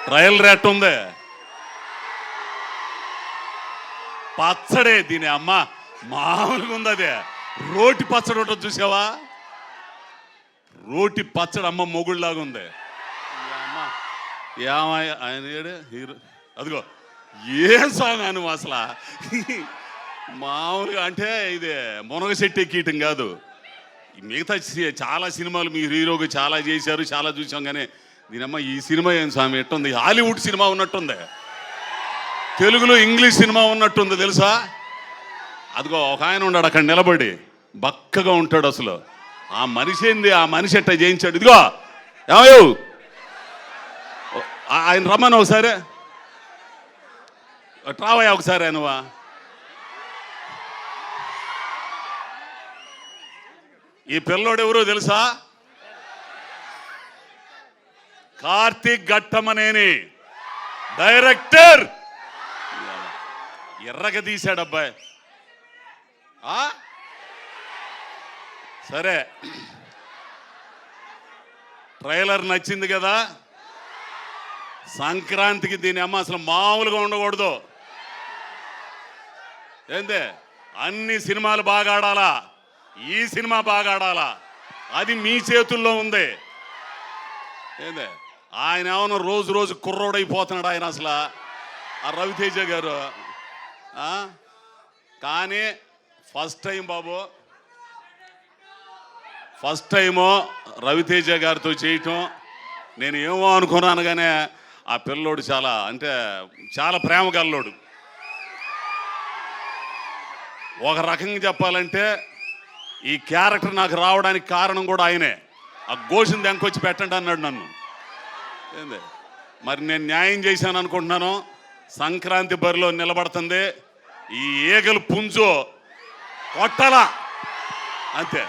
Trial rate ఉంది. పచ్చడే దీని అమ్మ మామూలుగా ఉంది. అదే రోటి పచ్చడి ఉంటుంది చూసావా, రోటి పచ్చడి అమ్మ మొగుళ్ళలాగా ఉంది. ఏమయ్య ఆయన హీరో అదిగో ఏం సాంగ్ అని అసలు మామూలుగా అంటే ఇది మునగ చెట్టు ఎక్కీయటం కాదు. మిగతా చాలా సినిమాలు మీరు హీరోగా చాలా చేశారు, చాలా చూసాం. కానీ దీనమ్మ ఈ సినిమా ఏం స్వామి ఎట్టుంది, హాలీవుడ్ సినిమా ఉన్నట్టుంది, తెలుగులో ఇంగ్లీష్ సినిమా ఉన్నట్టుంది తెలుసా. అదిగో ఒక ఆయన ఉన్నాడు అక్కడ నిలబడి బక్కగా ఉంటాడు. అసలు ఆ మనిషి ఏంది, ఆ మనిషి ఎట్ట చేయించాడు. ఇదిగో ఏమయ్యో ఆయన రమ్మను ఒకసారి, ట్రావయ్యా ఒకసారి నువ్వా. ఈ పిల్లోడు ఎవరో తెలుసా, కార్తీక్ ఘట్టమనేని డైరెక్టర్. ఎర్రగా తీశాడు అబ్బాయి. సరే ట్రైలర్ నచ్చింది కదా. సంక్రాంతికి దీని అమ్మ అసలు మామూలుగా ఉండకూడదు. ఏందే అన్ని సినిమాలు బాగా ఆడాలా, ఈ సినిమా బాగా ఆడాలా, అది మీ చేతుల్లో ఉంది. ఏందే ఆయన ఏమన్నా రోజు రోజు కుర్రోడైపోతున్నాడు ఆయన అసలు ఆ రవితేజ గారు. కానీ ఫస్ట్ టైం బాబు, ఫస్ట్ టైము రవితేజ గారితో చేయటం నేను ఏమో అనుకున్నాను. కానీ ఆ పిల్లోడు చాలా అంటే చాలా ప్రేమ గల్లోడు. ఒక రకంగా చెప్పాలంటే ఈ క్యారెక్టర్ నాకు రావడానికి కారణం కూడా ఆయనే. ఆ గోషిని దెంకొచ్చి పెట్టండి అన్నాడు నన్ను. ఏంది మరి నేను న్యాయం చేశాను అనుకుంటున్నాను. సంక్రాంతి బరిలో నిలబడుతుంది, ఈ ఈగలు పుంజు కొట్టాలా అంతే.